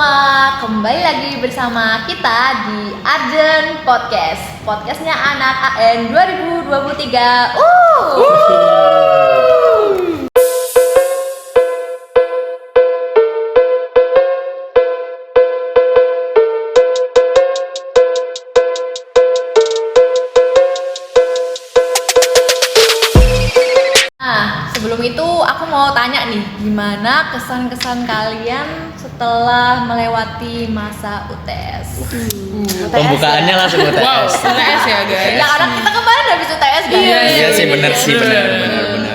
semua, kembali lagi bersama kita di Arjen Podcast. Podcastnya anak AN 2023. Sebelum itu aku mau tanya nih, gimana kesan-kesan kalian setelah melewati masa UTS? Pembukaannya langsung UTS. Wow, UTS ya guys. Ya karena kita kemarin habis UTS kan? Iya sih benar.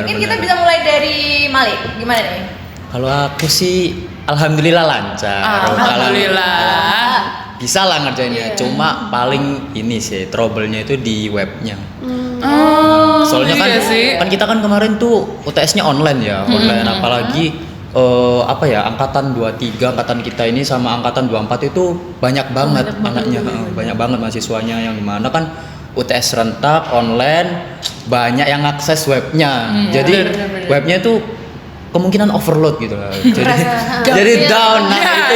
Mungkin kita bisa mulai dari Malik, gimana nih? Kalau aku sih alhamdulillah lancar. Alhamdulillah. Bisa lah ngerjainnya. Cuma paling ini sih trouble-nya itu di webnya. Soalnya kan kita kan kemarin tuh UTS-nya online ya, apalagi angkatan 23 angkatan kita ini sama angkatan 24 itu banyak banget anaknya, banyak banget mahasiswanya yang dimana kan UTS rentak online, banyak yang akses webnya. Jadi webnya itu kemungkinan overload gitu lah. Jadi down itu.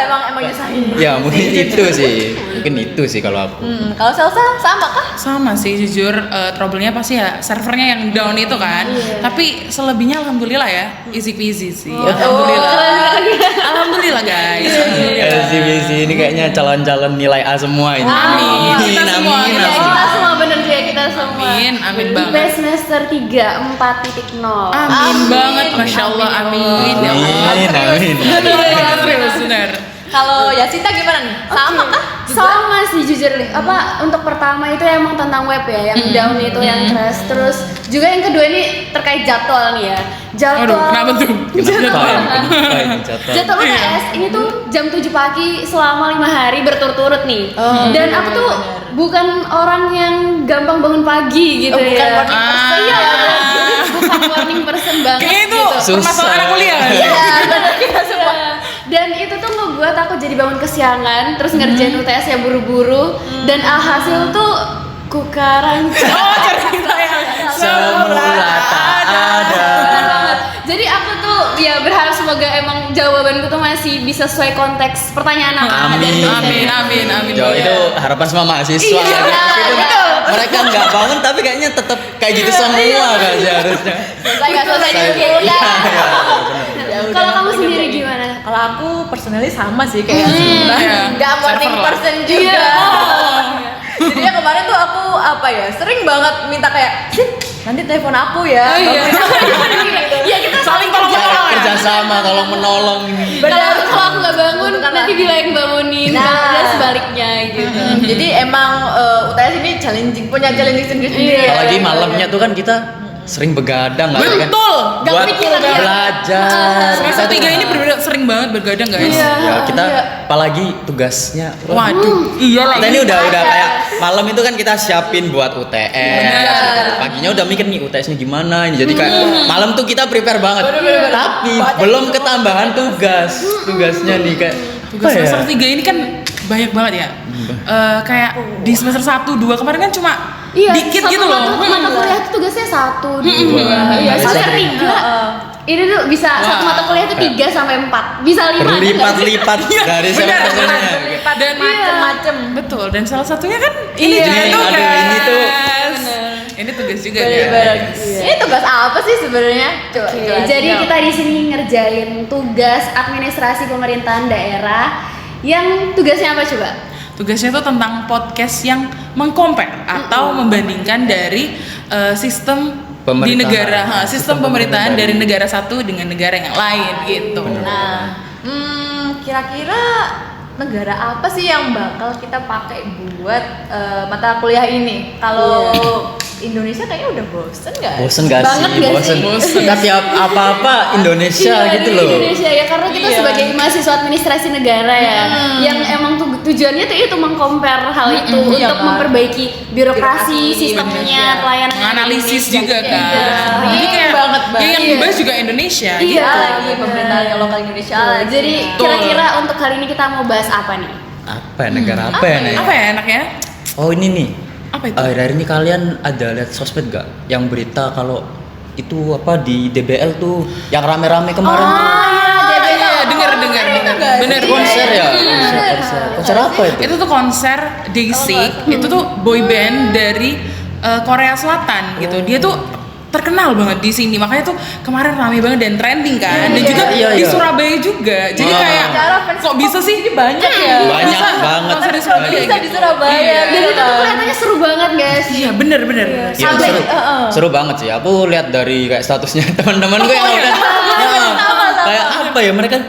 Emang nyusahin. Ya mungkin itu sih kalau aku. Kalau Salsa sama kah? Sama sih jujur, trouble-nya pasti ya servernya yang down itu kan. Tapi selebihnya alhamdulillah ya, easy peasy sih. Alhamdulillah guys. Easy ini kayaknya calon-calon nilai A semua ini. Amin. Kita semua. Kita semua bener sih, kita semua. Amin banget. IP semester 3 4.0. Amin banget, masya Allah, amin. Amin. Serius benar. Kalau Yasinta gimana nih? Sama kah? Sama sih jujur nih. Untuk pertama itu emang tentang web ya, yang down itu yang crash. Terus juga yang kedua ini terkait jadwal nih ya. Aduh, kenapa tuh? Jadwal UTS ini tuh jam 7 pagi selama 5 hari berturut-turut nih. Dan aku tuh bukan orang yang gampang bangun pagi gitu ya. Bukan morning person. Iya, bukan morning person banget Kayaknya itu gitu. permasalahan kuliah kan? Iya, benar kita semua. Dan itu tuh ngebuat aku jadi bangun kesiangan, terus ngerjain UTS yang buru-buru, dan alhasil tuh kukarang. Oh, cerita yang Semula tak ada. Benar banget. Jadi aku tuh ya berharap semoga emang jawabanku tuh masih bisa sesuai konteks pertanyaan aku. Amin. Itu harapan semua mahasiswa. Iya, Betul. Mereka nggak bangun tapi kayaknya tetap kayak gitu semua kan seharusnya. Selesai Kalau kamu sendiri gimana? Kalau aku personally sama sih kayak iya. nggak morning Server lah. person juga. Jadinya kemarin tuh aku sering banget minta kayak, "Sit, nanti telepon aku ya." Iya kita Saling tolong-menolong ya? Kerjasama tolong menolong ini. Kalau aku nggak bangun, nanti dia yang bangunin. Dan sebaliknya gitu. Jadi emang UTS ini punya challenging sendiri. Apalagi malamnya tuh kan kita sering begadang nggak kan? Betul. Buat belajar. Semester 3 ini benar-benar sering banget bergadang guys. Ya kita apalagi tugasnya. Waduh, iya Kita lagi. ini udah kayak malam itu kan kita siapin buat UTS. Paginya udah mikir nih UTS-nya gimana. Jadi kayak malam tuh kita prepare banget. Tapi belum ketambahan tugasnya nih kayak Tugas semester 3 ini kan banyak banget ya. Kayak di semester 1, 2 kemarin kan cuma dikit gitu loh. Mata kuliah itu tugasnya 1, 2. Iya, semester 3. Ini tuh bisa satu mata kuliah itu 3 sampai 4. Bisa 5. berlipat-lipat dari semesternya. Dan Macem-macem. betul, dan salah satunya kan ini juga Ini, tugas. aduh, ini tuh. Ini tugas juga Bener-bener. guys. Ini tugas apa sih sebenarnya? Coba jelasin Jadi dong. kita di sini ngerjain tugas administrasi pemerintahan daerah yang tugasnya apa coba? Tugasnya tuh tentang podcast yang mengcompare atau membandingkan dari sistem di negara, sistem pemerintahan dari negara satu dengan negara yang lain gitu. Nah, kira-kira negara apa sih yang bakal kita pakai buat mata kuliah ini? Kalau Indonesia kayaknya udah bosen nggak? Bosen gak Banget sih? gak sih? Bosen. Kita tiap apa-apa Indonesia Iya, gitu di loh. Indonesia ya karena kita sebagai mahasiswa administrasi negara ya, yang emang tujuannya tuh itu mengcompare hal itu Iya, untuk kan? memperbaiki birokrasi, Birokrasi sistemnya, Indonesia. pelayanan Menganalisis Indonesia. juga kan. Iya. Jadi kayak Banget. yang dibahas juga Indonesia. Iya. Iya lagi pemerintahan yang lokal Indonesia lagi. Jadi kira-kira untuk kali ini kita mau bahas apa nih? Apa ya, negara apa ya? Nek? Apa ya enaknya? Oh ini nih. Apa itu? Akhir-akhir ini kalian ada lihat sosmed gak? Yang berita kalau itu apa di DBL tuh yang rame-rame kemarin tuh. Iya, dengar. Bener bener. Konser ya. Konser apa itu? Itu tuh konser Day6, itu tuh boy band dari Korea Selatan gitu. Dia tuh terkenal banget di sini, makanya tuh kemarin rame banget dan trending kan, dan juga di Surabaya juga. Jadi kayak kok bisa sih ini banyak ya? Banyak banget. Konser di Surabaya. Bisa di Surabaya. Iya. Dan itu tuh kelihatannya seru banget guys. Iya bener. Iya, Sampai, seru banget sih. Aku lihat dari kayak statusnya teman-teman gue yang udah kayak apa ya mereka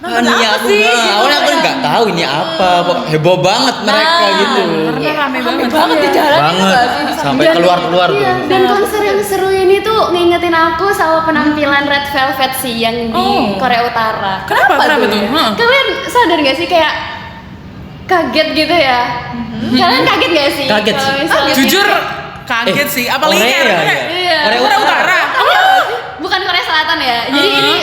ini aku awalnya aku nggak tahu ini apa kok heboh banget mereka gitu. Karena rame banget. banget di jalan Banget. itu nggak sih? Sampai keluar tuh. Dan konser yang seru ini tuh ngingetin aku sama penampilan Red Velvet sih yang di Korea Utara. Kenapa tuh? Kalian sadar gak sih kayak kaget gitu ya? Kalian kaget gak sih? Kaget kalau sih. misalnya- Jujur kaget sih, apalagi Korea karena ya? Iya. Korea Utara. Bukan Korea Selatan ya. Jadi ini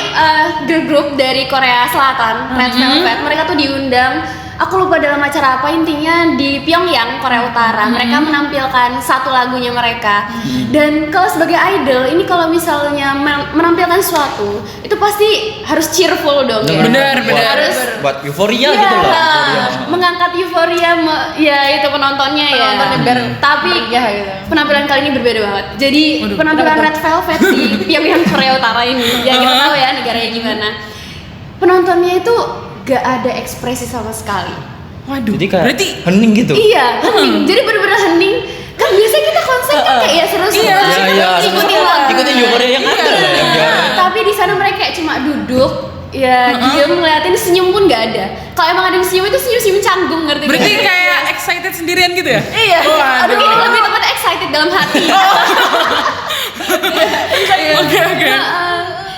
girl group dari Korea Selatan, Red Velvet. Mereka tuh diundang. Aku lupa dalam acara apa, intinya di Pyongyang, Korea Utara. Mereka menampilkan satu lagunya mereka. Dan kalau sebagai idol, ini kalau misalnya menampilkan suatu, itu pasti harus cheerful dong ya. Bener. Harus Buat euforia Iya, gitu loh. Euforia. mengangkat euforia ya itu penontonnya ya. Penontonnya biar Tapi ya gitu. penampilan kali ini berbeda banget. Jadi penampilan Red Velvet di Pyongyang Korea Utara ini, ya kita tahu ya negaranya gimana. Penontonnya itu gak ada ekspresi sama sekali. Waduh. Jadi kayak Berarti hening gitu. Iya, hening. Jadi bener-bener hening. Kan biasanya kita konser kan kayak ya seru-seru, Iya, ikutin lagu. Ikutin euforia yang ada lah yang biar. Tapi di sana mereka kayak cuma duduk, ya diem ngeliatin, senyum pun gak ada. Kalau emang ada yang senyum itu senyum canggung, ngerti berarti gak? kayak excited sendirian gitu ya? Iya, aduh ini lebih tepatnya excited dalam hati. Oke.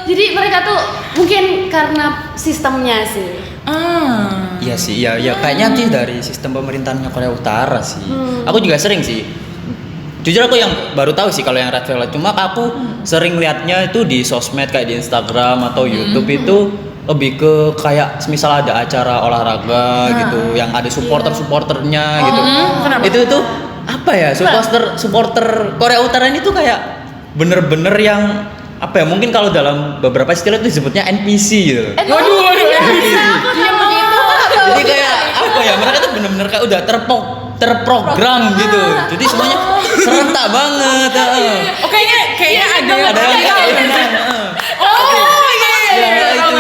Jadi mereka tuh mungkin karena sistemnya sih. Iya sih, ya kayaknya sih dari sistem pemerintahannya Korea Utara sih. Aku juga sering sih. Jujur aku yang baru tahu sih kalau yang Red Velvet. Cuma aku sering liatnya itu di sosmed kayak di Instagram atau YouTube itu lebih ke kayak misal ada acara olahraga gitu, yang ada supporternya gitu. Kenapa? Itu apa ya? Supporter Korea Utara ini tuh kayak bener-bener yang apa ya? Mungkin kalau dalam beberapa istilah itu disebutnya NPC gitu. Waduh. Jadi kayak apa ya, mereka tuh bener-bener kayak udah terprogram gitu. Jadi semuanya serentak banget. Oh kayaknya ada Ada yang kayak Oh iya.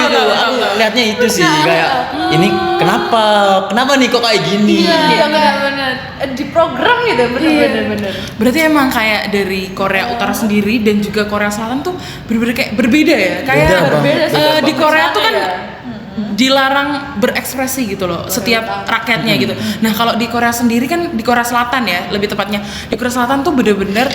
itu aku lihatnya itu sih kayak ini kenapa nih kok kayak gini. Iya benar. Di program gitu bener. Berarti emang kayak dari Korea Utara sendiri dan juga Korea Selatan tuh berbeda kayak berbeda ya. Kayak Beda banget. di Korea tuh kan ya. dilarang berekspresi gitu loh setiap rakyatnya gitu. Nah kalau di Korea sendiri kan di Korea Selatan ya lebih tepatnya di Korea Selatan tuh bener-bener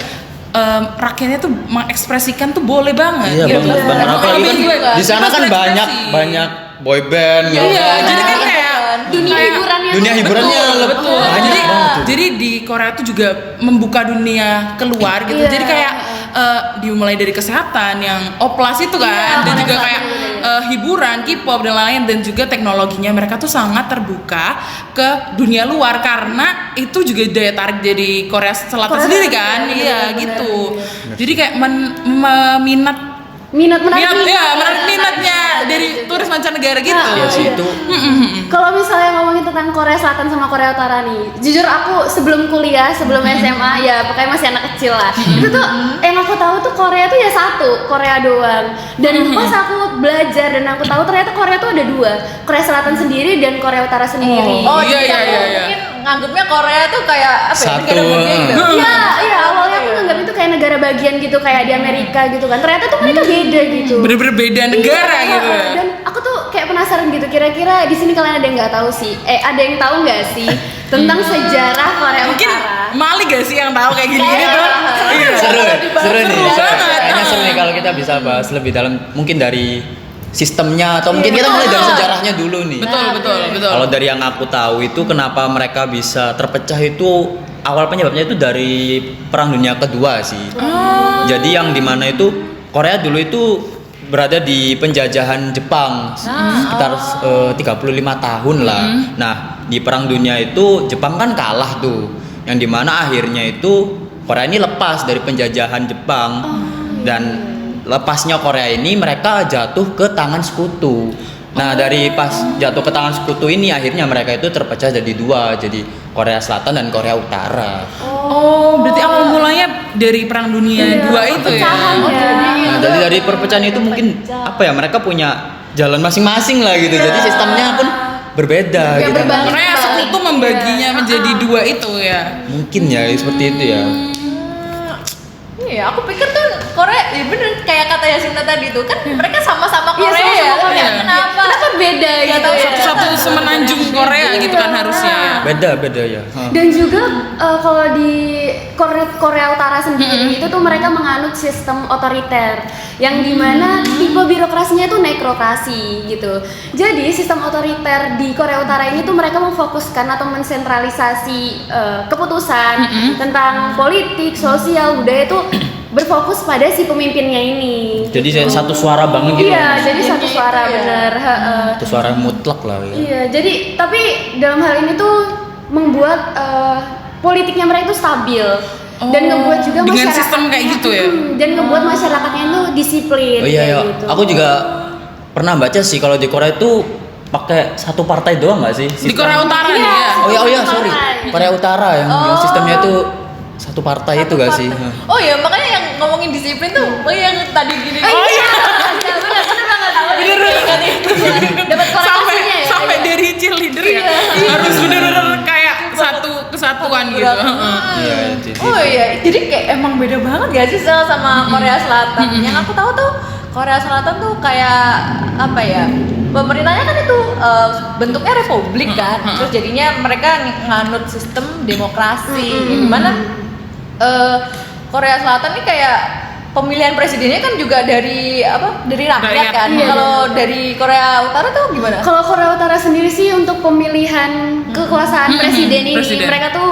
rakyatnya tuh mengekspresikan tuh boleh banget. Iya gitu. banget. Apalagi kan di sana kan Berekspresi. banyak boy band. Iya, jadi kan kayak dunia hiburannya betul. Jadi banget tuh. jadi di Korea tuh juga membuka dunia keluar gitu. Iya. Jadi kayak dimulai dari kesehatan yang oplas itu kan, dan juga kayak hiburan, K-pop dan lain-lain, dan juga teknologinya mereka tuh sangat terbuka ke dunia luar karena itu juga daya tarik dari Korea Selatan sendiri kan. Iya gitu. Jadi kayak menarik minatnya dari turis mancanegara gitu. Iya sih itu. Kalau misalnya ngomongin tentang Korea Selatan sama Korea Utara nih, jujur aku sebelum kuliah, sebelum SMA, ya pokoknya masih anak kecil lah. Itu tuh yang aku tahu tuh Korea tuh ya satu, Korea doang. Dan pas aku belajar dan aku tahu ternyata Korea tuh ada dua, Korea Selatan sendiri dan Korea Utara sendiri. Oh Iya, jadi iya, aku iya, iya. mungkin nganggapnya Korea tuh kayak apa ya? Satu, Negara bagian gitu. Iya, awalnya aku nganggap itu kayak negara bagian gitu, kayak di Amerika gitu kan. Ternyata tuh mereka beda gitu. Bener-bener beda negara Iya, gitu ya. Dan aku tuh kayak penasaran gitu, kira-kira di sini kalian ada yang nggak tahu sih? Ada yang tahu nggak sih tentang sejarah Korea Mungkin Utara? Mali gak sih yang tahu kayak gini-gini tuh? Iya. Seru nih. banget. Kayaknya seru nih kalau kita bisa bahas lebih dalam mungkin dari sistemnya atau mungkin kita mulai dari sejarahnya dulu nih. Betul. Kalau dari yang aku tahu itu kenapa mereka bisa terpecah itu awal penyebabnya itu dari Perang Dunia Kedua sih. Jadi yang dimana itu Korea dulu itu berada di penjajahan Jepang sekitar 35 tahun lah. Nah di Perang Dunia itu Jepang kan kalah tuh, yang dimana akhirnya itu Korea ini lepas dari penjajahan Jepang dan lepasnya Korea ini mereka jatuh ke tangan sekutu. Nah dari pas jatuh ke tangan sekutu ini akhirnya mereka itu terpecah jadi dua, jadi Korea Selatan dan Korea Utara. Oh, berarti awal mulanya dari Perang Dunia II itu ya? Pecahan ya. Nah jadi dari perpecahan itu mungkin apa ya, mereka punya jalan masing-masing lah gitu, jadi sistemnya pun berbeda gitu. Makanya sekutu membaginya menjadi dua itu ya? Mungkin ya seperti itu ya. Iya, aku pikir tuh Korea, ya bener kayak kata Yasinta tadi tuh kan mereka sama-sama Korea sama-sama ya. Korea. Kenapa? Kenapa beda gitu ya? Satu-satu semenanjung Korea gitu kan harusnya ya? Beda ya. Dan juga kalau di Korea Utara sendiri itu tuh mereka menganut sistem otoriter yang dimana tipe birokrasinya tuh nekrokrasi gitu. Jadi sistem otoriter di Korea Utara ini tuh mereka memfokuskan atau mensentralisasi keputusan tentang politik, sosial, budaya itu berfokus pada si pemimpinnya ini. Jadi satu suara banget gitu. Iya, jadi satu suara Iya. bener. Satu suara mutlak lah ya. Iya, jadi tapi dalam hal ini tuh membuat politiknya mereka itu stabil dan ngebuat juga dengan masyarakatnya sistem kayak gitu ya? dan ngebuat masyarakatnya itu disiplin. Oh iya kayak ya, gitu. aku juga pernah baca sih kalau di Korea itu pakai satu partai doang nggak sih? Di Korea Utara nih Iya. ya? Oh iya sorry, Korea Utara yang sistemnya itu satu partai itu gak sih? Oh iya, makanya yang ngomongin disiplin tuh yang tadi gini. Oh iya, bener banget. Dapat sampai koreksinya ya. sampai dari cheerleader ya harus bener-bener kayak satu kesatuan gitu. Iya, jadi. Oh iya, jadi kayak emang beda banget gak sih Sel sama Korea Selatan? Yang aku tahu tuh Korea Selatan tuh kayak apa ya? Pemerintahnya kan itu bentuknya republik kan, terus jadinya mereka nganut sistem demokrasi, di mana Korea Selatan ini kayak pemilihan presidennya kan juga dari apa? Dari rakyat kan. Iya. Kalau dari Korea Utara tuh gimana? Kalau Korea Utara sendiri sih untuk pemilihan kekuasaan presiden ini Presiden. mereka tuh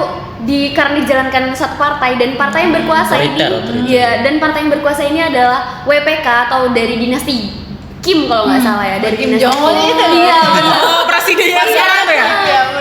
karena dijalankan satu partai dan partai yang berkuasa Otoriter. iya, dan partai yang berkuasa ini adalah WPK atau dari dinasti Kim kalau nggak salah ya, dari Kim dinasti Jong-un Kim. itu. Iya, benar. Oh, presidennya sekarang tuh ya?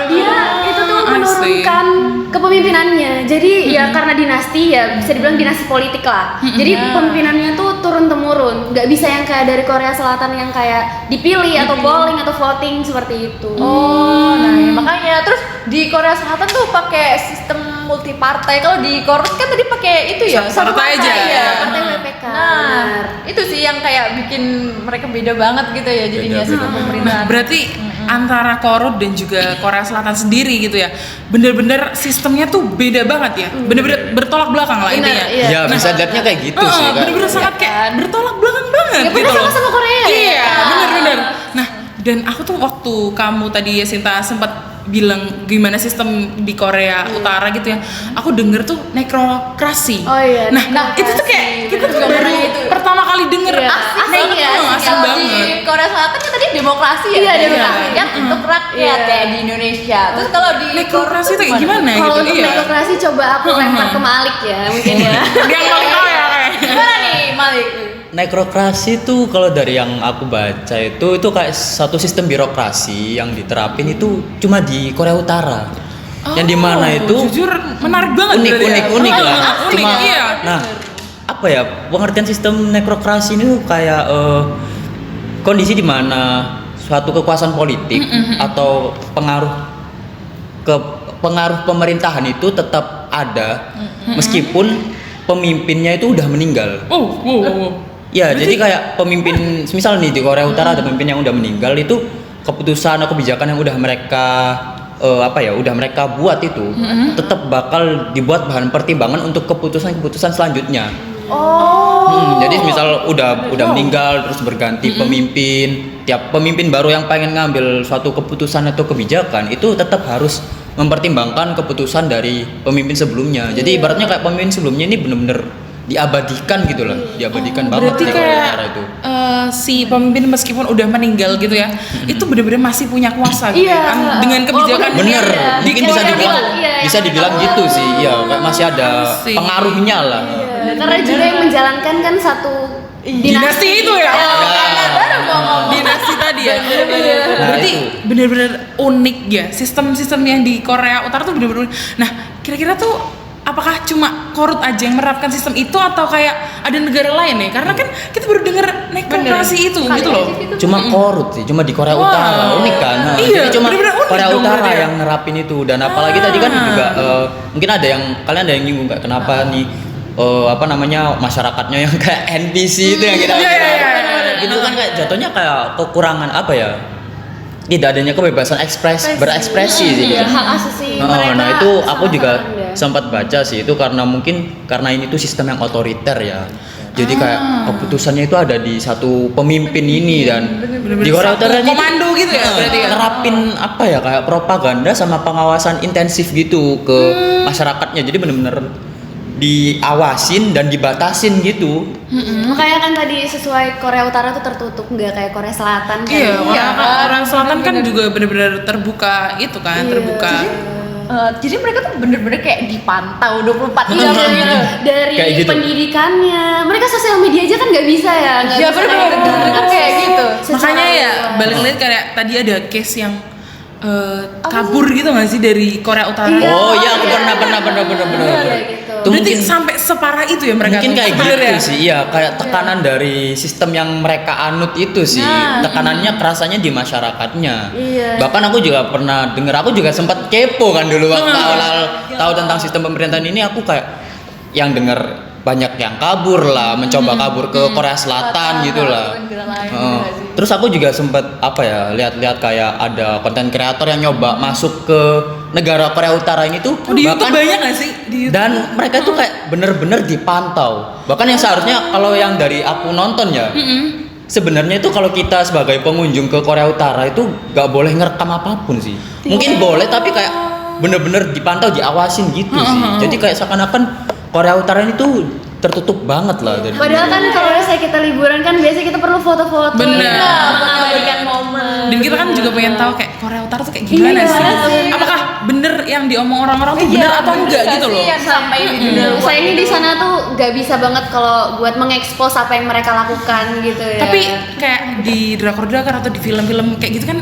Dia itu tuh menurunkan kepemimpinannya. Jadi ya karena dinasti ya bisa dibilang dinasti politik lah. Jadi pemimpinannya tuh turun temurun. Nggak bisa yang kayak dari Korea Selatan yang kayak dipilih atau polling atau voting seperti itu. Oh, nah ya, makanya terus di Korea Selatan tuh pakai sistem multipartai. Kalau di Korea kan tadi pakai itu ya, Satu partai aja. ya. Partai WPK. Nah, benar. itu sih yang kayak bikin mereka beda banget gitu ya jadinya Beda-beda. sistem pemerintahan. Berarti antara Korut dan juga Korea Selatan sendiri gitu ya, bener-bener sistemnya tuh beda banget ya, bener-bener bertolak belakang lah Bener, intinya. iya. Ya bisa dilihatnya kayak gitu sih. Kak. Bener-bener sangat kayak bertolak belakang banget Ya, gitu padahal loh. sama-sama Korea ya. Iya, bener-bener. Nah, dan aku tuh waktu kamu tadi ya Sinta sempat bilang gimana sistem di Korea Utara gitu ya, aku denger tuh nekrokrasi. Oh iya, Nah, nekrokrasi. itu tuh kayak kita tuh Bener-bener baru itu. pertama kali denger. Iya. Asing ya, asing kalau banget. di Korea Selatan kan tadi demokrasi ya, Iya, dari demokrasi. rakyat untuk rakyat Iya. kayak di Indonesia. Terus kalau di Nekrokrasi Korea tuh gimana Kalau gitu? untuk Iya. nekrokrasi coba aku lempar ke Malik ya mungkin ya. Dia yang paling tahu ya kayak. Gimana nih Malik? Nekrokrasi tuh kalau dari yang aku baca itu kayak satu sistem birokrasi yang diterapin itu cuma di Korea Utara. Yang dimana itu jujur menarik banget unik lah. Unik, Cuma iya. nah apa ya, pengertian sistem nekrokrasi ini tuh kayak kondisi di mana suatu kekuasaan politik atau pengaruh pemerintahan itu tetap ada meskipun pemimpinnya itu udah meninggal. Oh. Ya, jadi kayak pemimpin, misal nih di Korea Utara ada pemimpin yang udah meninggal, itu keputusan atau kebijakan yang udah mereka udah mereka buat itu tetap bakal dibuat bahan pertimbangan untuk keputusan-keputusan selanjutnya. Jadi misal udah meninggal terus berganti pemimpin, tiap pemimpin baru yang pengen ngambil suatu keputusan atau kebijakan itu tetap harus mempertimbangkan keputusan dari pemimpin sebelumnya. Jadi ibaratnya kayak pemimpin sebelumnya ini bener-bener diabadikan gitu lah, diabadikan banget Berarti di Korea kayak Utara itu. si pemimpin meskipun udah meninggal gitu ya, itu bener-bener masih punya kuasa gitu Iya. ya kan dengan kebijakan Bener, dia. mungkin Di bisa Korea dibilang gitu. Iya, bisa dibilang gitu sih. Iya, kayak masih ada Sih. pengaruhnya lah. Karena juga yang menjalankan kan satu Dinasti itu ya. Dinasti tadi ya. Nah, Berarti itu. bener-bener unik ya sistem-sistem yang di Korea Utara tuh bener-bener unik. Nah, kira-kira tuh apakah cuma Korut aja yang menerapkan sistem itu atau kayak ada negara lain ya? Karena kan kita baru dengar demokrasi itu gitu loh. Cuma Korut sih, cuma di Korea Wow. Utara unik kan. Nah, Iya, jadi cuma bener-bener unik Korea dong Utara berarti ya. yang nerapin itu dan apalagi tadi kan juga mungkin ada yang kalian ada yang nyinggung nggak kenapa nih apa namanya masyarakatnya yang kayak NPC itu yang kita Iya, iya, iya, iya. itu kan kayak jatuhnya kayak kekurangan apa ya? Tidak adanya kebebasan berekspresi sih. Iya, gitu. hak asasi Oh, mereka. nah itu aku juga sangat rendah. sempat baca sih itu karena mungkin karena ini tuh sistem yang otoriter ya. Jadi kayak keputusannya itu ada di satu pemimpin ini dan di Korea Satu Utara ini komando gitu ya berarti ya? nerapin apa ya kayak propaganda sama pengawasan intensif gitu ke masyarakatnya. Jadi bener-bener diawasin dan dibatasin gitu. Makanya kan tadi sesuai Korea Utara tuh tertutup, nggak kayak Korea Selatan kan. Iya, kan? orang Selatan kan juga benar-benar terbuka itu kan, Iya. terbuka. Jadi mereka tuh bener-bener kayak dipantau 24 Iya, jam gitu. dari Kayak gitu. pendidikannya, mereka sosial media aja kan nggak bisa ya, nggak Iya, bisa bener-bener, kayak bener-bener kayak gitu. Makanya ya balik lagi kayak tadi ada case yang kabur gitu nggak sih dari Korea Utara? Iya. Oh iya, aku iya. pernah. Iya, gitu. Itu Berarti mungkin sampai separah itu ya mereka mungkin tuh kayak sebenarnya? gitu sih, iya kayak tekanan dari sistem yang mereka anut itu sih, tekanannya kerasanya di masyarakatnya. Iya. Bahkan aku juga pernah dengar, aku juga sempat kepo kan dulu waktu awal tahu tentang sistem pemerintahan ini, aku kayak yang dengar banyak yang kabur lah, mencoba kabur ke Korea Selatan gitu lah. Terus aku juga sempat apa ya lihat-lihat kayak ada konten kreator yang nyoba masuk ke negara Korea Utara ini tuh, Oh, di YouTube banyak nggak sih? Di YouTube? dan mereka tuh kayak bener-bener dipantau. Bahkan yang seharusnya kalau yang dari aku nonton ya, sebenarnya itu kalau kita sebagai pengunjung ke Korea Utara itu nggak boleh ngerekam apapun sih. Mungkin boleh tapi kayak bener-bener dipantau, diawasin gitu sih. Jadi kayak seakan-akan Korea Utara ini tuh tertutup banget lah. Dari Padahal kan kalau misalnya kita liburan kan biasanya kita perlu foto-foto. Bener. mengabadikan momen. Dan kita kan juga pengen tahu kayak Korea Utara tuh kayak gimana Iya, sih? sih. Apakah bener yang diomong orang-orang tuh bener atau enggak gitu loh? Yang sampai di dunia luar Sayangnya itu. di sana tuh nggak bisa banget kalau buat mengekspos apa yang mereka lakukan gitu ya. Tapi kayak di drakor-drakor atau di film-film kayak gitu kan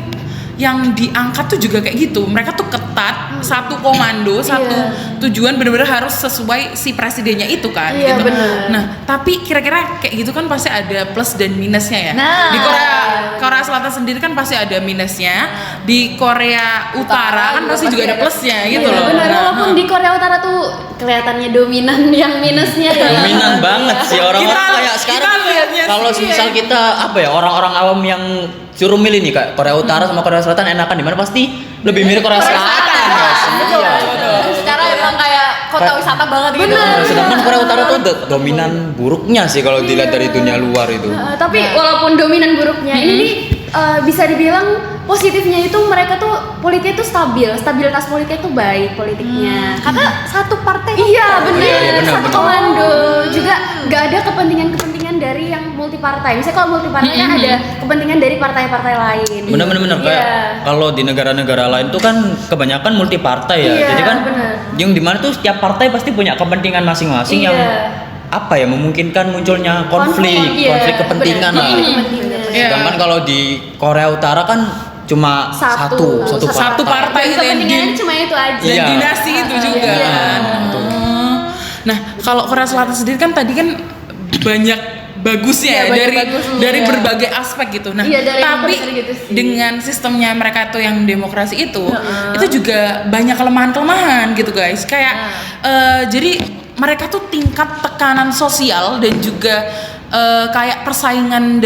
yang diangkat tuh juga kayak gitu. Mereka tuh ketat, satu komando, satu tujuan bener-bener harus sesuai si presidennya itu kan Iya, gitu. bener. Nah, tapi kira-kira kayak gitu kan pasti ada plus dan minusnya ya. Nah. Di Korea Selatan sendiri kan pasti ada minusnya. Di Korea Utara kan pasti juga ada plusnya gitu Iya, loh. benar, Nah, walaupun di Korea Utara tuh kelihatannya dominan yang minusnya ya. dominan banget sih orang-orang Kita- kayak sekarang. kita lihatnya Kalau sih. misal kita apa ya orang-orang awam yang suruh milih nih kayak Korea Utara sama Korea Selatan enakan di mana, pasti lebih milih Korea Selatan ya sih. Iya. Secara emang kayak kota wisata banget gitu. Sedangkan Korea Utara tuh dominan buruknya sih kalau dilihat dari dunia luar itu. Tapi walaupun dominan buruknya ini nih, bisa dibilang positifnya itu mereka tuh politiknya tuh stabil, stabilitas politiknya tuh baik politiknya. Karena satu partai. Iya benar, Iya, benar, satu benar. komando juga nggak ada kepentingan-kepentingan dari yang multi partai. Misalnya kalau multi partai kan ada kepentingan dari partai-partai lain. Bener-bener kayak Iya. kalau di negara-negara lain tuh kan kebanyakan multi partai ya. Iya, Jadi kan bener. yang dimana tuh setiap partai pasti punya kepentingan masing-masing yang Iya. apa ya memungkinkan munculnya konflik iya, kepentingan bener. lah. Kepentingan. Iya. Sedangkan kalau di Korea Utara kan cuma Satu. Satu partai itu yang Kepentingannya di- cuma itu aja. dan Iya. dinasti itu juga Iya. kan. Nah, kalau Korea Selatan sendiri kan tadi kan banyak bagusnya Iya, ya, banyak dari bagusnya. dari berbagai aspek gitu. Nah, Iya, dari yang tapi bener gitu sih. dengan sistemnya mereka tuh yang demokrasi itu juga banyak kelemahan-kelemahan gitu guys. Kayak jadi mereka tuh tingkat tekanan sosial dan juga kayak persaingan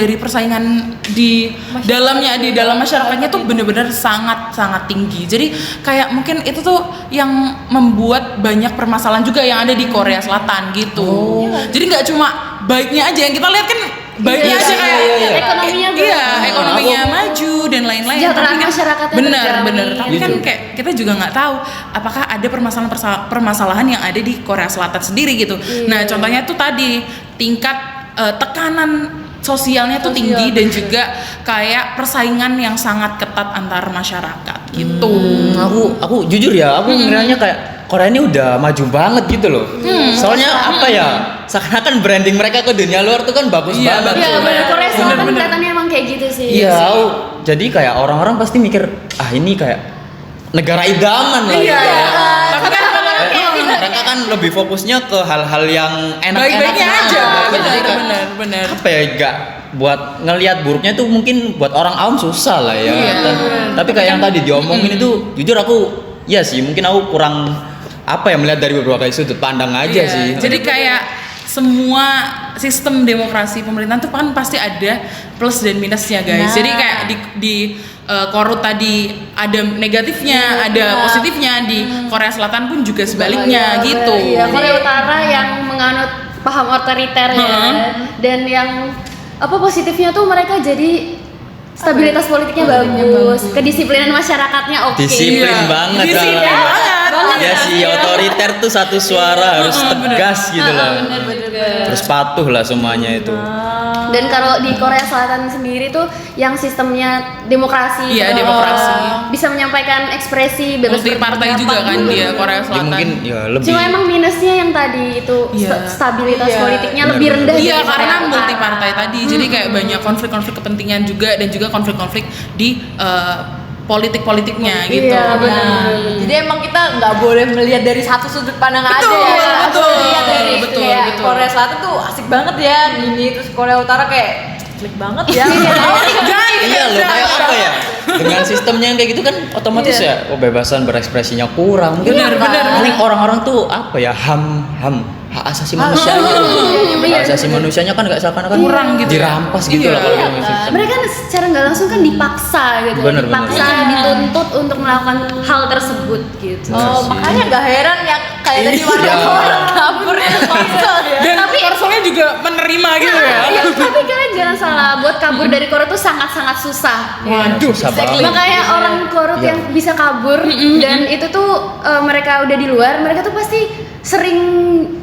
di dalamnya di dalam masyarakatnya tuh bener-bener sangat tinggi. Jadi kayak mungkin itu tuh yang membuat banyak permasalahan juga yang ada di Korea Selatan gitu. Jadi nggak cuma baiknya aja yang kita lihat kan baiknya Iya, aja kayak iya. Ekonominya iya bagus. ekonominya maju dan lain-lain. Kesejahteraan Tapi kan- masyarakatnya benar terjamin. benar. Tapi kan Gitu. kayak kita juga nggak tahu apakah ada permasalahan yang ada di Korea Selatan sendiri gitu. Nah contohnya tuh tadi tingkat tekanan sosialnya tuh tinggi dan juga kayak persaingan yang sangat ketat antar masyarakat gitu. Aku jujur ya, aku ngiranya kayak Korea ini udah maju banget gitu loh. Soalnya apa ya? Seakan-akan branding mereka ke dunia luar tuh kan bagus Iya, banget. Iya, tuh. benar. Korea Selatan Bener-bener. kelihatannya emang kayak gitu sih. Iya, jadi kayak orang-orang pasti mikir, ah ini kayak negara idaman lah. Iya. gitu. Tapi kan Korea mereka kan lebih fokusnya ke hal-hal yang enak-enak Baik-baiknya aja. Jadi kayak, Benar. apa ya, gak buat ngelihat buruknya tuh mungkin buat orang awam susah lah ya. Tapi kayak yang tadi diomongin itu, jujur aku iya sih, mungkin aku kurang apa ya, melihat dari beberapa sudut pandang aja Iya, sih. jadi kayak semua sistem demokrasi pemerintahan tuh kan pasti ada plus dan minusnya guys. Jadi kayak di Korut tadi ada negatifnya, ada positifnya, di Korea Selatan pun juga sebaliknya gitu. Iya, Korea Utara yang menganut paham otoriter ya. Dan yang positifnya tuh mereka jadi stabilitas politiknya bagus, kedisiplinan masyarakatnya oke. Disiplin banget. Disiplin Bang. banget. Ya si otoriter tuh satu suara harus tegas gitu loh. Terus patuh lah semuanya itu. Dan kalau di Korea Selatan sendiri tuh yang sistemnya demokrasi, Iya, gitu. demokrasi. Bisa menyampaikan ekspresi bebas Multi partai berpendapat. juga kan dia Korea Dia Selatan. mungkin ya lebih. Cuma emang minusnya yang tadi itu Iya. stabilitas politiknya Benar, lebih rendah. Iya, dari karena Korea multi Utara. partai tadi. Jadi kayak banyak konflik-konflik kepentingan juga dan juga konflik-konflik di politik-politiknya gitu. Iya, benar. Jadi emang kita nggak boleh melihat dari satu sudut pandang aja ya. Harus betul, lihat dari betul, kayak betul. Korea Selatan tuh asik banget ya, ini terus Korea Utara kayak klik banget ya. Iya loh, kayak apa ya? Dengan sistemnya yang kayak gitu kan otomatis ya kebebasan berekspresinya kurang. Mungkin paling orang-orang tuh apa ya, hak asasi manusia gitu. Hak asasi manusianya kan nggak seakan-akan Kurang gitu ya. dirampas gitu Iya. lah kalau gitu sistem. Mereka secara nggak langsung kan dipaksa gitu, Bener, dipaksa, dituntut untuk melakukan hal tersebut gitu. Oh, makanya nggak heran yang kayak tadi warga Iya. Korea kabur itu konsol ya. Dan parselnya juga menerima gitu ya. Iya, tapi kalian jangan salah, buat kabur dari Korea tuh sangat-sangat susah. Waduh, Susah banget. Makanya orang Korut Iya. yang bisa kabur dan itu tuh mereka udah di luar, mereka tuh pasti sering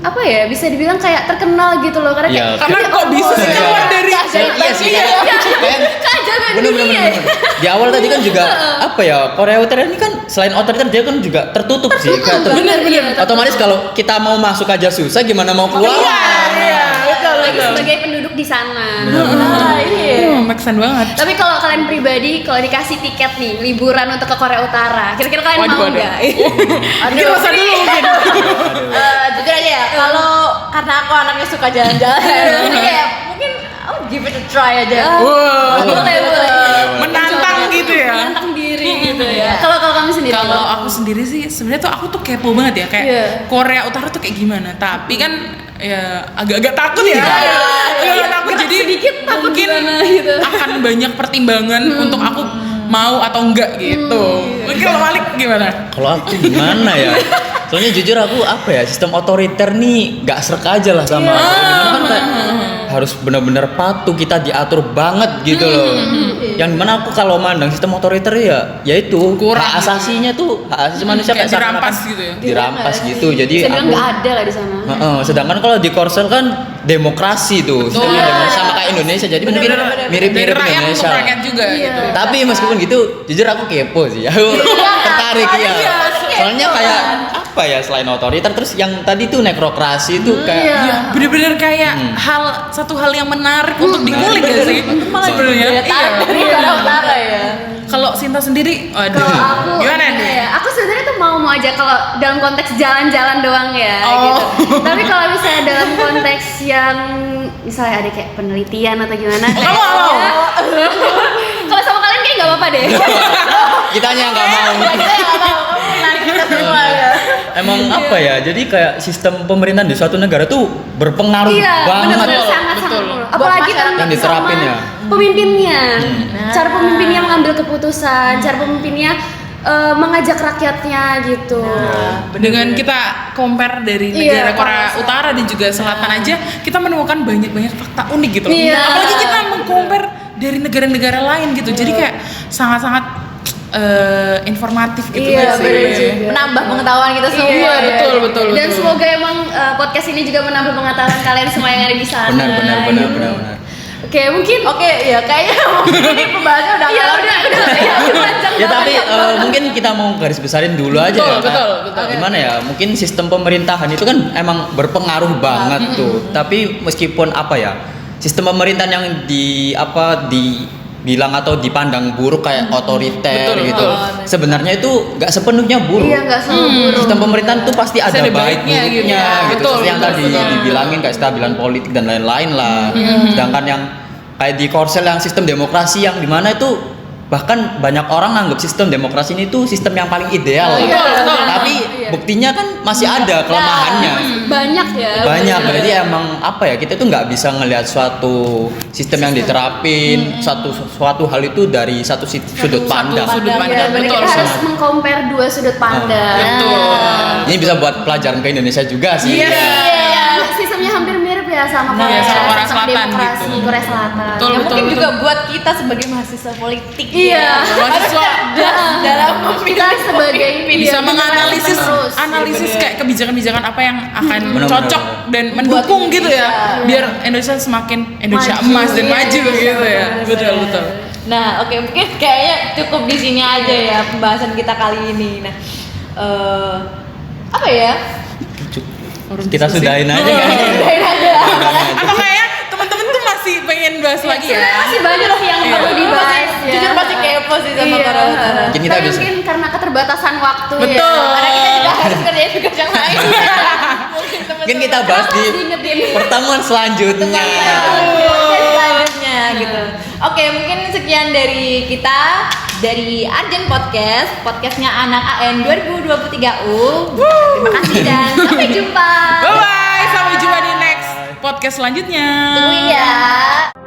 apa ya, bisa dibilang kayak terkenal gitu loh, karena Iya. kayak Karena kok bisa sih Iya. keluar dari Iya sih, kayak keajaiban bener. dunia. Di awal tadi kan juga apa ya, Korea Utara ini kan selain otoriter dia kan juga tertutup sih. Kayak Bener. Otomatis kalau kita mau masuk aja susah, gimana mau keluar? Iya, betul. Lagi sebagai penduduk di sana. Nah, iya. Make sense banget. Tapi kalau kalian pribadi, kalau dikasih tiket nih liburan untuk ke Korea Utara, kira-kira kalian mau Waduh. nggak? Mungkin masa dulu mungkin. Jujur aja ya, kalau karena aku anaknya suka jalan-jalan, jadi kayak mungkin give it a try aja. Wow. Boleh. Menantang gitu ya. Menantang diri gitu ya. Kalau kamu sendiri? Kalau aku sendiri sih sebenarnya tuh aku tuh kepo banget ya, kayak Iya. Korea Utara tuh kayak gimana. Tapi kan ya agak-agak takut ya. Agak takut, jadi sedikit takut mungkin gimana gitu. akan banyak pertimbangan untuk aku mau atau enggak gitu. Mungkin kalau Malik gimana? Kalau aku gimana ya? Soalnya jujur aku apa ya, sistem otoriter nih nggak serk aja lah sama aku. Dimana kan kayak harus benar-benar patuh, kita diatur banget gitu loh. Yang dimana aku kalau mandang sistem otoriter ya, yaitu Kurang. hak asasinya tuh, hak asasi manusia Kayak seakan-akan dirampas gitu ya. dirampas gitu. Jadi Saya bilang aku nggak ada lah di sana. sedangkan kalau di Korsel kan demokrasi tuh, sistemnya demokrasi sama kayak Indonesia. Jadi mungkin Dari mirip-mirip rakyat untuk Indonesia. rakyat juga gitu. Tapi meskipun gitu, jujur aku kepo sih. Aku tertarik ya. Soalnya kayak apa ya, selain otoriter terus yang tadi tuh nekrokrasi itu kayak Iya, bener-bener kayak satu hal yang menarik untuk dikulik gak sih? Sebenarnya. Daya tarik dari Korea Utara ya. Kalau Sinta sendiri, waduh, Kalau aku gimana nih? ya, aku sebenarnya tuh mau aja kalau dalam konteks jalan-jalan doang ya gitu. Tapi kalau misalnya dalam konteks yang misalnya ada kayak penelitian atau gimana, Kamu mau? kalau sama kalian kayak nggak apa-apa deh. kitanya nggak mau. Kita yang nggak tahu, menarik kita semua ya. Emang apa ya? Jadi kayak sistem pemerintahan di suatu negara tuh berpengaruh Iya, banget. benar-benar sangat betul. apalagi Buat masyarakat yang diterapin sama ya. pemimpinnya, cara pemimpinnya mengambil keputusan, cara pemimpinnya mengajak rakyatnya gitu. Dengan kita compare dari Iya, negara Korea Korea Utara dan juga Selatan aja, kita menemukan banyak-banyak fakta unik gitu loh. Iya. Apalagi kita meng-compare dari negara-negara lain gitu. Jadi kayak sangat-sangat informatif gitu Iya, nggak sih? bener juga. Menambah pengetahuan kita semua. Iya, ya. betul. Dan semoga emang podcast ini juga menambah pengetahuan kalian semua yang ada di sana. Benar. gitu. Oke, mungkin Oke, ya kayaknya mungkin ini pembahasannya udah ya ngalor udah panjang Ya tapi banget. mungkin kita mau garis besarin dulu aja ya. Kak. betul. Gimana ya? Mungkin sistem pemerintahan itu kan emang berpengaruh banget tuh. Tapi meskipun apa ya? Sistem pemerintahan yang dibilang atau dipandang buruk kayak otoriter Betul, gitu. betul. Sebenarnya itu nggak sepenuhnya buruk. Iya, nggak selalu buruk. Sistem pemerintahan tuh pasti ada Ada baik baiknya buruknya gitu. gitu. Betul, Seperti yang betul, tadi betul. dibilangin kayak stabilan politik dan lain-lain lah. Sedangkan yang kayak di Korsel yang sistem demokrasi yang dimana itu bahkan banyak orang nganggap sistem demokrasi ini tuh sistem yang paling ideal. Iya, betul. Tapi buktinya kan masih ada kelemahannya. Banyak ya. Banyak, berarti emang apa ya, kita tuh nggak bisa ngelihat suatu sistem yang diterapin suatu hal itu dari satu sudut pandang. sudut pandang, Iya, bener. betul. Kita harus mengcompare dua sudut pandang. Betul. Ini bisa buat pelajaran ke Indonesia juga sih. Iya. Iya, sistemnya hampir mirip ya sama Korea, sama Korea Selatan demokrasi gitu. Korea Selatan. Betul, Ya, mungkin betul. juga buat kita sebagai mahasiswa politik Iya. Mahasiswa dalam Kita sebagai bisa iya, menganalisis terus. analisis kayak kebijakan-kebijakan apa yang akan Benar-benar. cocok dan mendukung gitu ya, biar Indonesia semakin Indonesia Maju, emas dan iya. maju gitu ya. Betul, betul. Nah, oke, mungkin kayaknya cukup di sini aja ya pembahasan kita kali ini. Nah, apa ya? Kita sudahin aja kan. Udahin aja. Atau kayak teman-teman tuh masih pengen bahas lagi ya? Sebenarnya masih banyak sih yang perlu dibahas ya. Jujur masih kepo sih sama Iya. Korea Utara. Mungkin kita Tapi bisa. mungkin karena keterbatasan waktu Betul. ya. Karena kita juga harus kerjain tugas yang lain. Mungkin kita bahas di Diingetin. pertemuan selanjutnya. Selanjutnya gitu. Oke, mungkin sekian dari kita dari Arjen podcastnya anak AN 2023U. Terima kasih dan sampai jumpa. Bye bye, sampai jumpa di next podcast selanjutnya. Tungguin ya.